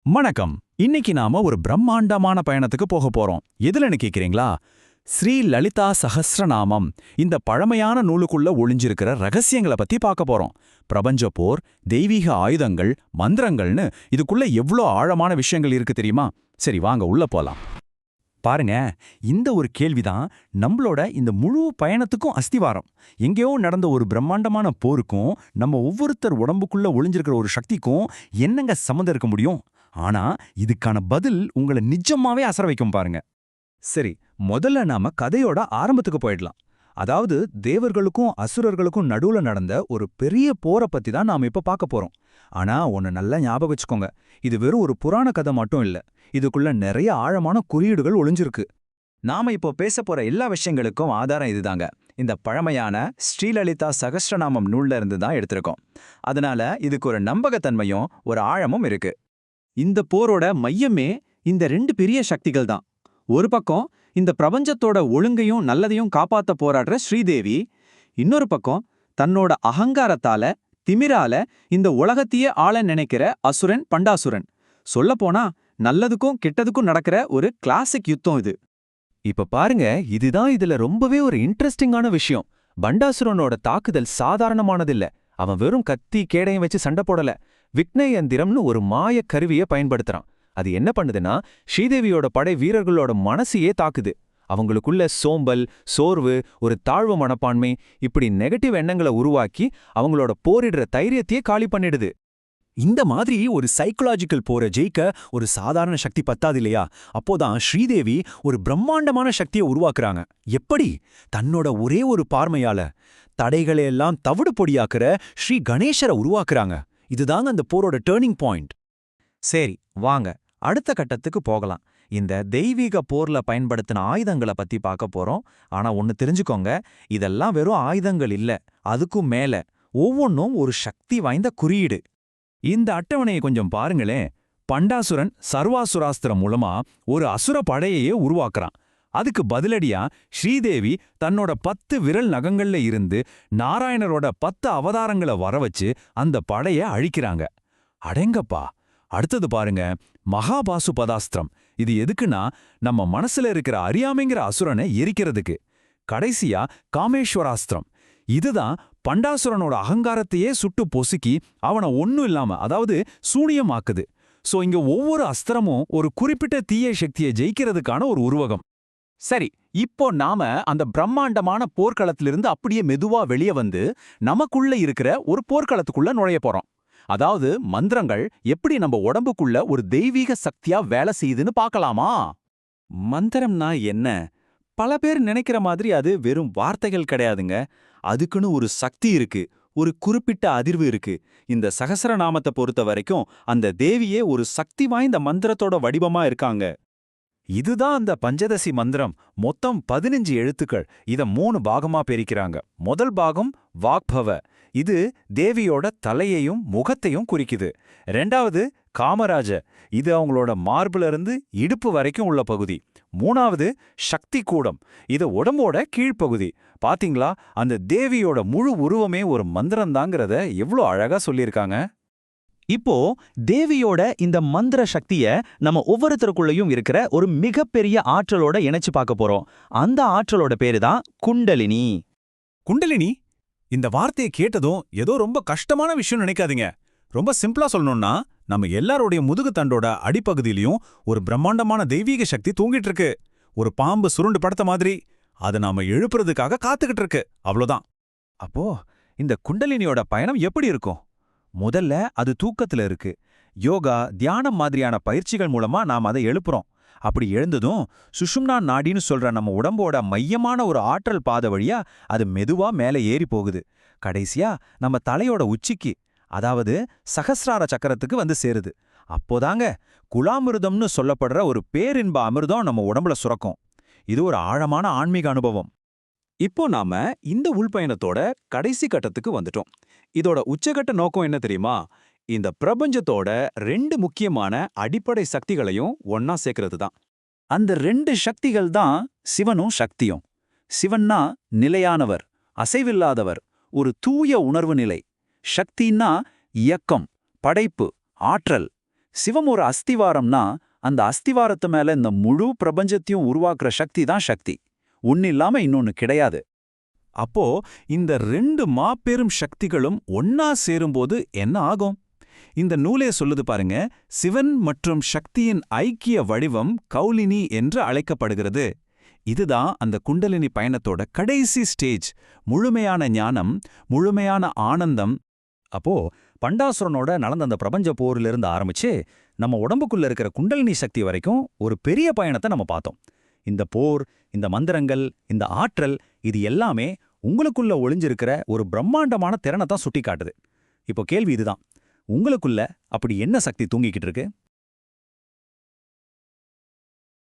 வணக்கம். இன்னைக்கு நாம ஒரு பிரம்மாண்டமான பயணத்துக்கு போக போறோம். எதுலன்னு கேக்குறீங்களா? ஸ்ரீ லலிதா சஹஸ்ரநாமம், இந்த பழமையான நூலுக்குள்ள ஒளிஞ்சிருக்கிற ரகசியங்களை பத்தி பார்க்க போறோம். பிரபஞ்ச போர், தெய்வீக ஆயுதங்கள், மந்திரங்கள்னு இதுக்குள்ள எவ்ளோ ஆழமான விஷயங்கள் இருக்கு தெரியுமா? சரி, வாங்க உள்ள போலாம். பாருங்க, இந்த ஒரு கேள்விதான் நம்மளோட இந்த முழு பயணத்துக்கும் அஸ்திவாரம். எங்கேயோ நடந்த ஒரு பிரம்மாண்டமான போருக்கும் நம்ம ஒவ்வொருத்தர் உடம்புக்குள்ள ஒளிஞ்சிருக்கிற ஒரு சக்திக்கும் என்னங்க சம்மந்தம் இருக்க முடியும்? ஆனா இதுக்கான பதில் உங்களை நிஜமாவே அசர வைக்கும் பாருங்க. சரி, முதல்ல நாம கதையோட ஆரம்பத்துக்கு போயிடலாம். அதாவது தேவர்களுக்கும் அசுரர்களுக்கும் நடுவுல நடந்த ஒரு பெரிய போரை பத்தி தான் நாம இப்ப பார்க்க போறோம். ஆனா ஒன்னு நல்லா ஞாபகம் வச்சுக்கோங்க, இது வெறும் ஒரு புராண கதை மட்டும் இல்ல. இதுக்குள்ள நிறைய ஆழமான குறியீடுகள் ஒளிஞ்சிருக்கு. நாம இப்போ பேச போற எல்லா விஷயங்களுக்கும் ஆதாரம் இதுதாங்க. இந்த பழமையான ஸ்ரீலலிதா சகஸ்ரநாமம் நூல்ல இருந்து தான் எடுத்திருக்கோம். அதனால இதுக்கு ஒரு நம்பகத்தன்மையும் ஒரு ஆழமும் இருக்கு. இந்த போரோட மையமே இந்த ரெண்டு பெரிய சக்திகள் தான். ஒரு பக்கம் இந்த பிரபஞ்சத்தோட ஒழுங்கையும் நல்லதையும் காப்பாத்த போராடுற ஸ்ரீதேவி, இன்னொரு பக்கம் தன்னோட அகங்காரத்தால திமிரால இந்த உலகத்தையே ஆள நினைக்கிற அசுரன் பண்டாசுரன். சொல்லப்போனா நல்லதுக்கும் கெட்டதுக்கும் நடக்கிற ஒரு கிளாசிக் யுத்தம் இது. இப்ப பாருங்க, இதுதான் இதுல ரொம்பவே ஒரு இன்ட்ரெஸ்டிங்கான விஷயம். பண்டாசுரனோட தாக்குதல் சாதாரணமானதில்ல. அவன் வெறும் கத்தி கேடயம் வச்சு சண்டை போடல. விக்னயந்திரம்னு ஒரு மாய கருவியை பயன்படுத்துறான். அது என்ன பண்ணுதுன்னா, ஸ்ரீதேவியோட படை வீரர்களோட மனசையே தாக்குது. அவங்களுக்குள்ள சோம்பல், சோர்வு, ஒரு தாழ்வு மனப்பான்மை, இப்படி நெகட்டிவ் எண்ணங்களை உருவாக்கி அவங்களோட போரிடுற தைரியத்தையே காலி பண்ணிடுது. இந்த மாதிரி ஒரு சைக்கலாஜிக்கல் போரை ஜெயிக்க ஒரு சாதாரண சக்தி பத்தாது இல்லையா? அப்போதான் ஸ்ரீதேவி ஒரு பிரம்மாண்டமான சக்தியை உருவாக்குறாங்க. எப்படி? தன்னோட ஒரே ஒரு பார்மையால தடைகளையெல்லாம் தவிடு பொடியாக்குற ஸ்ரீ கணேசரை உருவாக்குறாங்க. இதுதாங்க அந்த போரோட டேர்னிங் பாயிண்ட். சரி, வாங்க அடுத்த கட்டத்துக்கு போகலாம். இந்த தெய்வீக போர்ல பயன்படுத்தின ஆயுதங்களை பத்தி பார்க்க போறோம். ஆனா ஒன்னு தெரிஞ்சுக்கோங்க, இதெல்லாம் வெறும் ஆயுதங்கள் இல்ல, அதுக்கும் மேல ஒவ்வொன்னும் ஒரு சக்தி வாய்ந்த குறியீடு. இந்த அட்டவணையை கொஞ்சம் பாருங்களேன். பண்டாசுரன் சர்வாசுராஸ்திரம் மூலமா ஒரு அசுர படையையே உருவாக்குறான். அதுக்கு பதிலடியா ஸ்ரீதேவி தன்னோட 10 விரல் நகங்கள்ல இருந்து நாராயணரோட 10 அவதாரங்களை வரவச்சு அந்த படைய அழிக்கிறாங்க. அடேங்கப்பா! அடுத்தது பாருங்க, மகாபாசுபதாஸ்திரம். இது எதுக்குன்னா, நம்ம மனசுல இருக்கிற அறியாமைங்கிற அசுரனை எரிக்கிறதுக்கு. கடைசியா காமேஸ்வராஸ்திரம். இதுதான் பண்டாசுரனோட அகங்காரத்தையே சுட்டு பொசுக்கி அவனை ஒன்னும் இல்லாம, அதாவது சூனியமாக்குது. சோ இங்க ஒவ்வொரு அஸ்திரமும் ஒரு குறிப்பிட்ட தீய சக்தியை ஜெயிக்கிறதுக்கான ஒரு உருவகம். சரி, இப்போ நாம அந்த பிரம்மாண்டமான போர்க்களத்திலிருந்து அப்படியே மெதுவா வெளியே வந்து நமக்குள்ள இருக்கிற ஒரு போர்க்களத்துக்குள்ள நுழைய போறோம். அதாவது மந்திரங்கள் எப்படி நம்ம உடம்புக்குள்ள ஒரு தெய்வீக சக்தியா வேலை செய்யுதுன்னு பார்க்கலாமா? மந்திரம்னா என்ன? பல பேர் நினைக்கிற மாதிரி அது வெறும் வார்த்தைகள் கிடையாதுங்க. அதுக்குன்னு ஒரு சக்தி இருக்கு, ஒரு குறிப்பிட்ட அதிர்வு இருக்கு. இந்த சகஸ்ரநாமத்தை பொறுத்த வரைக்கும் அந்த தேவியே ஒரு சக்தி வாய்ந்த மந்திரத்தோட வடிவமா இருக்காங்க. இதுதான் அந்த பஞ்சதசி மந்திரம். மொத்தம் 15 எழுத்துக்கள். இத 3 பாகமா பிரிக்கிறாங்க. முதல் பாகம் வாக்பவ. இது தேவியோட தலையையும் முகத்தையும் குறிக்குது. ரெண்டாவது காமராஜ. இது அவங்களோட மார்புல இருந்து இடுப்பு வரைக்கும் உள்ள பகுதி. மூணாவது சக்தி கூடம். இது உடம்போட கீழ்ப்பகுதி. பாத்தீங்களா, அந்த தேவியோட முழு உருவமே ஒரு மந்திரம்தாங்கிறத எவ்வளோ அழகா சொல்லியிருக்காங்க. இப்போ தேவியோட இந்த மந்திர சக்திய நம்ம ஒவ்வொருத்தருக்குள்ளயும் இருக்கிற ஒரு மிகப்பெரிய ஆற்றலோட இணைச்சு பார்க்க போறோம். அந்த ஆற்றலோட பேரு தான் குண்டலினி. குண்டலினி? இந்த வார்த்தையை கேட்டதும் ஏதோ ரொம்ப கஷ்டமான விஷயம் நினைக்காதீங்க. ரொம்ப சிம்பிளா சொல்லணும்னா, நம்ம எல்லாருடைய முதுகு தண்டோட அடிப்பகுதியிலையும் ஒரு பிரம்மாண்டமான தெய்வீக சக்தி தூங்கிட்டு இருக்கு. ஒரு பாம்பு சுருண்டு படுத்த மாதிரி. அதை நாம எழுப்புறதுக்காக காத்துக்கிட்டு இருக்கு. அவ்வளோதான். அப்போ இந்த குண்டலினியோட பயணம் எப்படி இருக்கும்? முதல்ல அது தூக்கத்துல இருக்கு. யோகா, தியானம் மாதிரியான பயிற்சிகள் மூலமா நாம் அதை எழுப்புறோம். அப்படி எழுந்ததும் சுஷும்னா நாடின்னு சொல்ற நம்ம உடம்போட மையமான ஒரு ஆற்றல் பாதை வழியா அது மெதுவா மேலே ஏறி போகுது. கடைசியா நம்ம தலையோட உச்சிக்கு, அதாவது சகஸ்ரார சக்கரத்துக்கு வந்து சேருது. அப்போதாங்க குலாமிருதம்னு சொல்லப்படுற ஒரு பேரின்ப அமிர்தம் நம்ம உடம்புல சுரக்கும். இது ஒரு ஆழமான ஆன்மீக அனுபவம். இப்போ நாம இந்த உள்பயணத்தோட கடைசி கட்டத்துக்கு வந்துட்டோம். இதோட உச்சகட்ட நோக்கம் என்ன தெரியுமா? இந்த பிரபஞ்சத்தோட 2 முக்கியமான அடிப்படை சக்திகளையும் ஒன்னா சேர்க்கிறது தான். அந்த 2 சக்திகள் தான் சிவனும் சக்தியும். சிவன்னா நிலையானவர், அசைவில்லாதவர், ஒரு தூய உணர்வு நிலை. சக்தின்னா இயக்கம், படைப்பு, ஆற்றல். சிவம் ஒரு அஸ்திவாரம்னா அந்த அஸ்திவாரத்து மேல இந்த முழு பிரபஞ்சத்தையும் உருவாக்குற சக்தி தான் சக்தி. ஒன்னு இல்லாம இன்னொன்னு கிடையாது. அப்போ இந்த ரெண்டு மாபெரும் சக்திகளும் ஒன்னா சேரும்போது என்ன ஆகும்? இந்த நூலே சொல்லுது பாருங்க, சிவன் மற்றும் சக்தியின் ஐக்கிய வடிவம் கௌலினி என்று அழைக்கப்படுகிறது. இதுதான் அந்த குண்டலினி பயணத்தோட கடைசி ஸ்டேஜ். முழுமையான ஞானம், முழுமையான ஆனந்தம். அப்போ பண்டாசுரனோட நடந்த அந்த பிரபஞ்ச போரிலிருந்து ஆரம்பிச்சு நம்ம உடம்புக்குள்ள இருக்கிற குண்டலினி சக்தி வரைக்கும் ஒரு பெரிய பயணத்தை நம்ம பார்த்தோம். இந்த போர், இந்த மந்திரங்கள், இந்த ஆற்றல், இது எல்லாமே உங்களுக்குள்ள ஒளிஞ்சிருக்கிற ஒரு பிரம்மாண்டமான திறனை தான் சுட்டி காட்டுது. இப்போ கேள்வி இதுதான், உங்களுக்குள்ள அப்படி என்ன சக்தி தூங்கிக்கிட்டு இருக்கு?